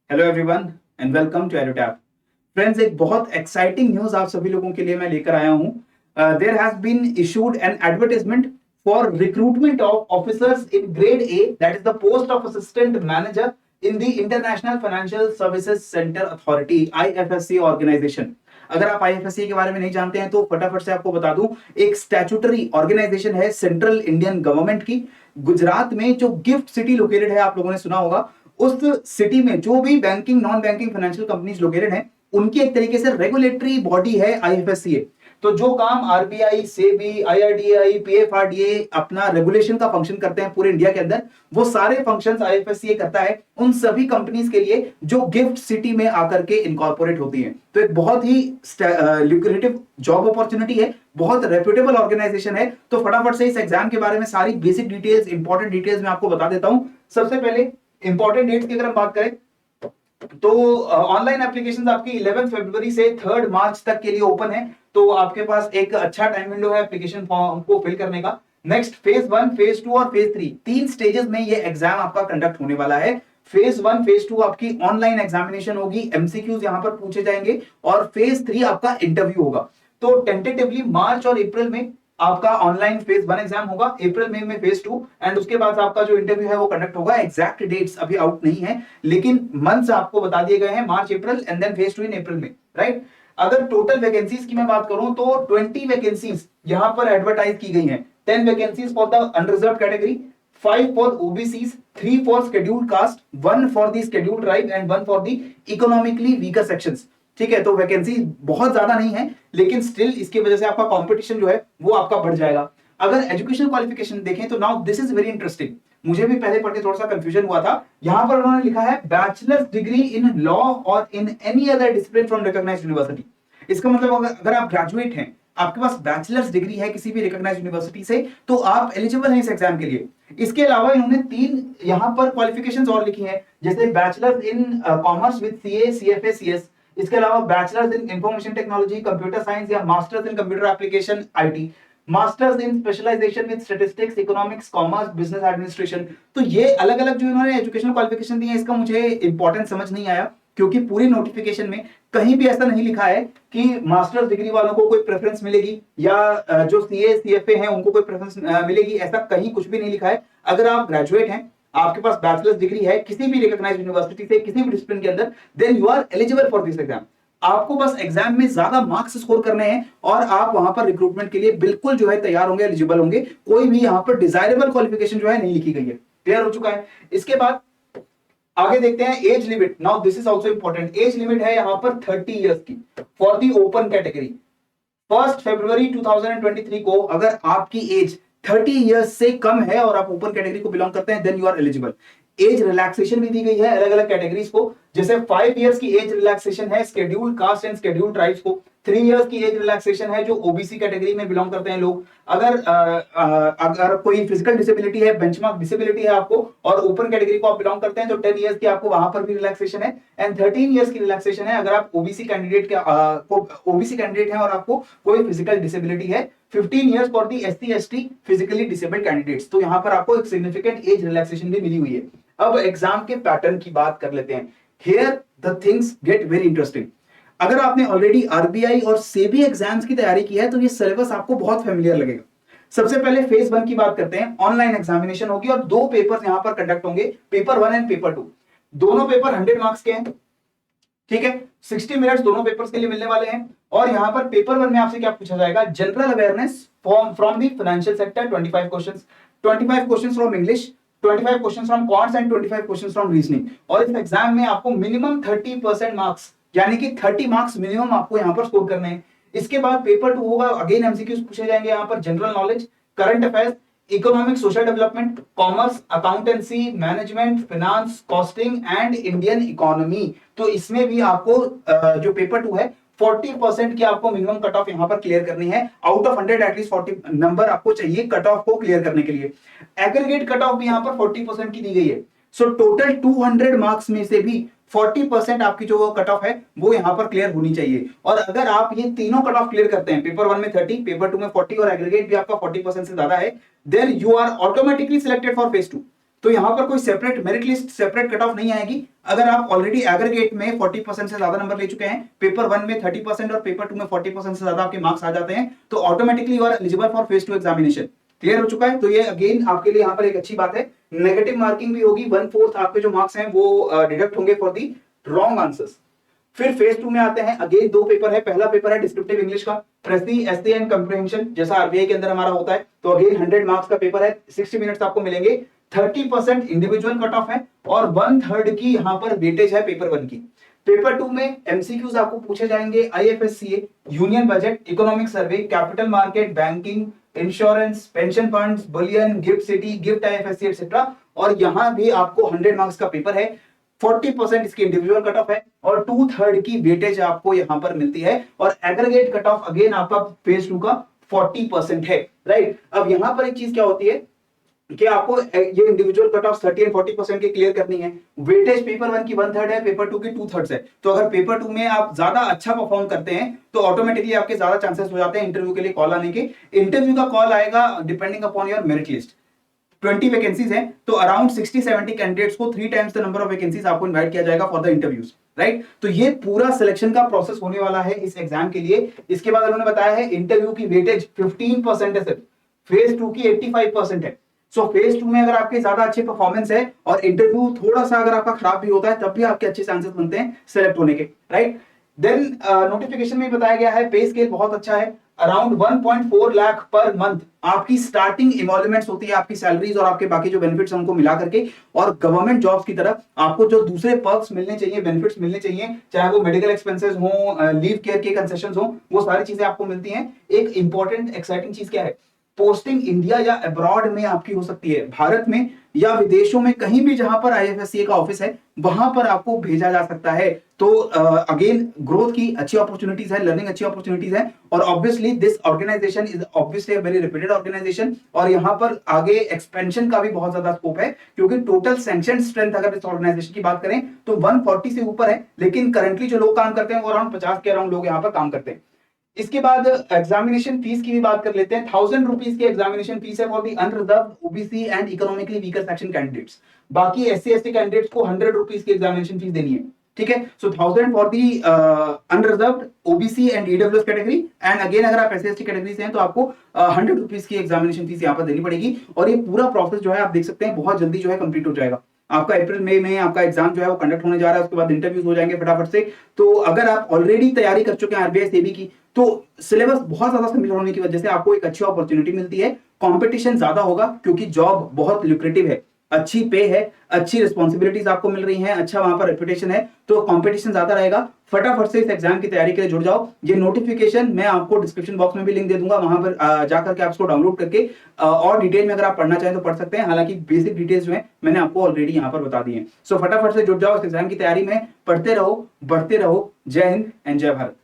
Hello everyone and welcome to Edutap. Friends, एक बहुत exciting news आप सभी लोगों के लिए मैं लेकर आया हूं। There has been issued an advertisement for recruitment of officers in grade A, that is the post of assistant manager in the international financial services centre authority IFSC organisation. अगर आप आईएफएससी के बारे में नहीं जानते हैं तो फटाफट से आपको बता दूं, एक स्टैट्यूटरी ऑर्गेनाइजेशन है सेंट्रल इंडियन गवर्नमेंट की। गुजरात में जो गिफ्ट सिटी लोकेटेड है, आप लोगों ने सुना होगा, उस सिटी में जो भी banking non banking financial companies located हैं, उनकी एक तरीके से रेगुलेटरी बॉडी है आईएफएससीए। तो जो काम आरबीआई, सेबी, आईआरडीआई, पीएफआरडीए अपना रेगुलेशन का फंक्शन करते हैं पूरे इंडिया के अंदर, वो सारे फंक्शंस आईएफएससीए करता है उन सभी कंपनीज के लिए जो गिफ्ट सिटी में आकर के इनकॉर्पोरेट होती हैं। तो एक बहुत ही ल्यूक्रेटिव जॉब अपॉर्चुनिटी है, बहुत रेप्यूटेबल ऑर्गेनाइजेशन है। तो फटाफट से इस एग्जाम के बारे में सारी बेसिक डिटेल्स, इंपॉर्टेंट डिटेल्स मैं आपको बता देता हूं। सबसे पहले इंपॉर्टेंट डेट्स की अगर हम बात करें तो ऑनलाइन एप्लीकेशंस आपकी 11 फरवरी से 3 मार्च तक के लिए ओपन है। तो आपके पास एक अच्छा टाइम विंडो है एप्लीकेशन फॉर्म को फिल करने का। नेक्स्ट फेज 1, फेज 2 और फेज 3, तीन स्टेजेस में ये एग्जाम आपका कंडक्ट होने वाला है। फेज 1, फेज 2 आपकी ऑनलाइन एग्जामिनेशन होगी, एमसीक्यूज यहां पर पूछे जाएंगे, और फेज 3 आपका इंटरव्यू होगा। तो टेंटेटिवली मार्च और अप्रैल में आपका ऑनलाइन फेज 1 एग्जाम होगा, अप्रैल मई में फेज 2, एंड उसके बाद आपका जो इंटरव्यू है वो कंडक्ट होगा। एग्जैक्ट डेट्स अभी आउट नहीं है, लेकिन मंथ्स आपको बता दिए गए हैं, मार्च अप्रैल एंड देन फेज 2 इन अप्रैल में, राइट। अगर टोटल वैकेंसीज की मैं बात करूं तो 20 वैकेंसीज यहां पर एडवर्टाइज की गई हैं। 10 vacancies for the unreserved category, 5 for OBCs, 3 for scheduled caste, 1 for the scheduled tribe and 1 for the economically weaker sections. ठीक है, तो वैकेंसी बहुत ज्यादा नहीं है, लेकिन स्टिल इसकी वजह से आपका कंपटीशन जो है वो आपका बढ़ जाएगा। अगर एजुकेशन क्वालिफिकेशन देखें तो now this is very interesting. मुझे भी पहले पढ़ के थोड़ा सा कंफ्यूजन हुआ था। यहां पर उन्होंने लिखा है बैचलर्स डिग्री इन लॉ और in any other discipline from recognised university. इसका मतलब अगर आप ग्रेजुएट हैं, आपके पास बैचलर्स डिग्री है किसी भी रिकॉग्नाइज्ड यूनिवर्सिटी से, तो आप एलिजिबल हैं इस एग्जाम के लिए। इसके अलावा इन्होंने 3 यहां पर क्वालिफिकेशंस और लिखी हैं, जैसे bachelors in commerce with CA, CFA, CS. इसके अलावा bachelors in information technology, computer science या masters in computer application IT, masters in specialization with statistics, economics, commerce, business administration. तो ये अलग अलग जो इन्होंने एजुकेशनल क्वालिफिकेशन दी है, इसका मुझे इंपॉर्टेंस समझ नहीं आया, क्योंकि पूरी नोटिफिकेशन में कहीं भी ऐसा नहीं लिखा है कि मास्टर्स डिग्री वालों को कोई प्रेफरेंस मिलेगी या जो सीए, सीएफए हैं उनको कोई प्रेफरेंस मिलेगी, ऐसा कहीं कुछ भी नहीं लिखा है। अगर आप ग्रेजुएट हैं, आपके पास बैचलर्स डिग्री है किसी भी रिकॉग्नाइज्ड यूनिवर्सिटी से, किसी भी डिसिप्लिन के अंदर, then you are eligible for this exam. आपको बस एग्जाम में ज्यादा मार्क्स स्कोर करने हैं और आप वहां पर रिक्रूटमेंट के लिए बिल्कुल जो है तैयार होंगे, एलिजिबल होंगे। कोई भी यहां पर डिजायरेबल क्वालिफिकेशन जो है नहीं लिखी गई है। क्लियर हो चुका है। इसके बाद आगे देखते हैं age limit. Now this is also important. Age limit है यहां पर 30 इयर्स की फॉर दी ओपन कैटेगरी। 1 फरवरी 2023 को अगर आपकी एज 30 इयर्स से कम है और आप ओपन कैटेगरी को बिलोंग करते हैं, then you are eligible. Age relaxation भी दी गई है अलग अलग कैटेगरीज को, जैसे 5 इयर्स की एज रिलैक्सेशन है scheduled caste and scheduled tribes को, 3 इयर्स की एज रिलैक्सेशन है जो ओबीसी कैटेगरी में बिलोंग करते हैं लोग। अगर कोई फिजिकल डिसेबिलिटी है, बेंचमार्क डिसेबिलिटी है आपको, और ओपन कैटेगरी को आप बिलोंग करते हैं, तो 10 इयर्स की आपको वहां पर भी रिलैक्सेशन है। एंड 13 इयर्स की रिलैक्सेशन है अगर आप ओबीसी कैंडिडेट है और आपको कोई फिजिकल डिसेबिलिटी है। 15 years for the SC ST physically disabled candidates. तो यहां पर आपको एक सिग्निफिकेंट एज रिलैक्सेशन भी मिली हुई है। अब एग्जाम के पैटर्न की बात कर लेते हैं। Here the things get very interesting. अगर आपने ऑलरेडी आरबीआई और सेबी एग्जाम्स की तैयारी की है तो ये सिलेबस आपको बहुत फेमिलियर लगेगा। सबसे पहले फेज 1 की बात करते हैं। ऑनलाइन एग्जामिनेशन होगी और 2 पेपर्स यहां पर कंडक्ट होंगे, पेपर 1 एंड पेपर 2। दोनों पेपर 100 मार्क्स के हैं। ठीक है, 60 मिनट्स दोनों पेपर्स के लिए मिलने वाले हैं। और यहां पर पेपर 1 में आपसे क्या पूछा जाएगा? General awareness from the financial sector, 25 questions, 25 questions from English, 25 questions from quants and 25 questions from reasoning. और इस एग्जाम में आपको मिनिमम 30% मार्क्स, यानी कि 30 मार्क्स मिनिमम आपको यहां पर स्कोर करने हैं। इसके बाद पेपर 2 होगा, अगेन एमसीक्यूज पूछे जाएंगे यहां पर, general knowledge, current affairs, economic social development, commerce, accountancy, management, finance, costing and Indian economy. तो इसमें भी आपको जो पेपर 2 है 40% की आपको मिनिमम कट ऑफ यहां पर क्लियर करनी है। आउट ऑफ 100 एटलीस्ट 40 नंबर आपको चाहिए कट ऑफ को क्लियर करने के लिए। एग्रीगेट कट ऑफ भी यहां पर 40% की दी गई है। सो टोटल 200 मार्क्स में से भी 40% आपकी जो कट ऑफ है वो यहां पर क्लियर होनी चाहिए। और अगर आप ये तीनों कट ऑफ क्लियर करते हैं, पेपर 1 में 30, पेपर 2 में 40 और एग्रीगेट भी आपका 40% से ज्यादा है, then you are automatically selected for phase 2। तो यहाँ पर कोई separate merit list, separate cut off नहीं आएगी। अगर आप ऑलरेडी एग्रीगेट में 40% से ज्यादा नंबर ले चुके हैं, पेपर 1 में 30% और पेपर 2 में 40% से ज्यादा आपके मार्क्स आ जाते हैं, तो automatically you are eligible for phase 2 examination. Clear हो चुका है? तो ये अगेन आपके लिए यहाँ पर एक अच्छी बात है। नेगेटिव मार्किंग भी होगी, 1/4 आपके जो मार्क्स हैं वो डिडक्ट होंगे फॉर दी रॉन्ग आंसर्स। फिर फेज 2 में आते हैं, अगेन 2 पेपर है। पहला पेपर है डिस्क्रिप्टिव इंग्लिश का, प्रेसी, एसए एंड कंप्रीहेंशन, जैसा आरबीआई के अंदर हमारा होता है। तो अगेन 100 मार्क्स का पेपर है, 60 मिनट्स आपको मिलेंगे, 30% इंडिविजुअल कट ऑफ है और 1/3 की यहाँ पर वेटेज है पेपर 1 की। पेपर 2 में एमसीक्यूज आपको पूछे जाएंगे, IFSCA, union budget, economic survey, capital market, banking, insurance, pension funds, Boolean, gift city, gift IFSC etcetera. और यहां भी आपको 100 मार्क्स का पेपर है, 40% इसकी इंडिविजुअल कट ऑफ है और 2/3 की वेटेज आपको यहां पर मिलती है। और एग्रीगेट कट ऑफ अगेन आपका फेज 2 का 40% है, राइट। अब यहां पर एक चीज क्या होती है कि आपको ये इंडिविजुअल कट ऑफ 30 और 40% की क्लियर करनी है। वेटेज पेपर 1 की 1/3 है, पेपर 2 की 2/3 है। तो अगर पेपर 2 में आप ज्यादा अच्छा परफॉर्म करते हैं तो ऑटोमेटिकली आपके ज्यादा चांसेस हो जाते हैं इंटरव्यू के लिए कॉल आने के। इंटरव्यू का कॉल आएगा depending upon your merit list. 20 vacancies हैं, तो अराउंड 60-70 कैंडिडेट्स को 3 times the number of vacancies आपको इनवाइट किया जाएगा फॉर द इंटरव्यूज, राइट। तो ये पूरा सिलेक्शन का प्रोसेस होने वाला है इस एग्जाम के लिए। इसके बाद उन्होंने बताया है इंटरव्यू की वेटेज 15% है सिर्फ, फेज 2 की 85% है। सो फेज 2 में अगर आपके ज्यादा अच्छे परफॉर्मेंस है और इंटरव्यू थोड़ा सा अगर आपका खराब भी होता है तब भी आपके अच्छे चांसेस बनते हैं सिलेक्ट होने के, राइट। देन नोटिफिकेशन में बताया गया है पे स्केल बहुत अच्छा है, अराउंड 1.4 लाख पर मंथ आपकी स्टार्टिंग इमोल्यूमेंट्स होती है, आपकी सैलरीज और आपके बाकी जो बेनिफिट्स उनको मिला करके। और गवर्नमेंट जॉब्स की तरफ आपको जो दूसरे पर्क्स मिलने चाहिए, बेनिफिट्स मिलने चाहिए, चाहे वो मेडिकल एक्सपेंसेस हो, लीव केयर के कंसेशंस हो, वो सारी चीजें आपको मिलती हैं। एक इंपॉर्टेंट एक्साइटिंग चीज क्या है, पोस्टिंग इंडिया या अब्रॉड में आपकी हो सकती है, भारत में या विदेशों में कहीं भी जहां पर आईएफएससीए का ऑफिस है वहां पर आपको भेजा जा सकता है। तो अगेन ग्रोथ की अच्छी अपॉर्चुनिटीज है, लर्निंग अच्छी अपॉर्चुनिटीज है और obviously this organisation is obviously a very reputed organisation. और यहां पर आगे एक्सपेंशन का भी बहुत ज्यादा स्कोप है, क्योंकि टोटल सैंक्शन स्ट्रेंथ अगर इस ऑर्गेनाइजेशन की बात करें तो 140 से ऊपर है, लेकिन करंटली जो लोग काम करते हैं वो अराउंड 50 के अराउंड लोग यहाँ पर काम करते हैं। इसके बाद एग्जामिनेशन फीस की भी बात कर लेते हैं। 1000 रुपीज की एग्जामिनेशन फीस है for the unreserved OBC and economically weaker section candidates. बाकी एससी एसटी कैंडिडेट्स को 100 रुपीज की एग्जामिनेशन फीस देनी है, ठीक है। सो 1000 for the unreserved OBC and EWS category, and again अगर आप एससी एसटी कैटेगरी से हैं तो आपको 100 रुपीज की एग्जामिनेशन फीस यहाँ पर देनी पड़ेगी। और ये पूरा प्रोसेस जो है आप देख सकते हैं बहुत जल्दी जो है कंप्लीट हो जाएगा। आपका अप्रैल मई में आपका एग्जाम जो है वो कंडक्ट होने जा रहा है, उसके बाद इंटरव्यूज हो जाएंगे फटाफट से। तो अगर आप ऑलरेडी तैयारी कर चुके हैं आरबीआई सेबी की, तो सिलेबस बहुत ज्यादा सिमिलर होने की वजह से आपको एक अच्छी अपॉर्चुनिटी मिलती है। कंपटीशन ज्यादा होगा क्योंकि जॉब बहुत लुक्रेटिव है, अच्छी पे है, अच्छी रिस्पॉन्सिबिलिटीज आपको मिल रही हैं, अच्छा वहां पर रेपुटेशन है, तो कंपटीशन ज्यादा रहेगा। फटाफट से इस एग्जाम की तैयारी के लिए जुड़ जाओ। ये नोटिफिकेशन मैं आपको डिस्क्रिप्शन बॉक्स में भी लिंक दे दूंगा, वहां पर जाकर के आप इसको डाउनलोड करके और डिटेल में अगर आप पढ़ना चाहें तो पढ़ सकते हैं। हालांकि बेसिक डिटेल्स जो है मैंने आपको ऑलरेडी यहाँ पर बता दी है। सो फटाफट से जुड़ जाओ इस एग्जाम की तैयारी में, पढ़ते रहो, बढ़ते रहो। जय हिंद एंड जय भारत।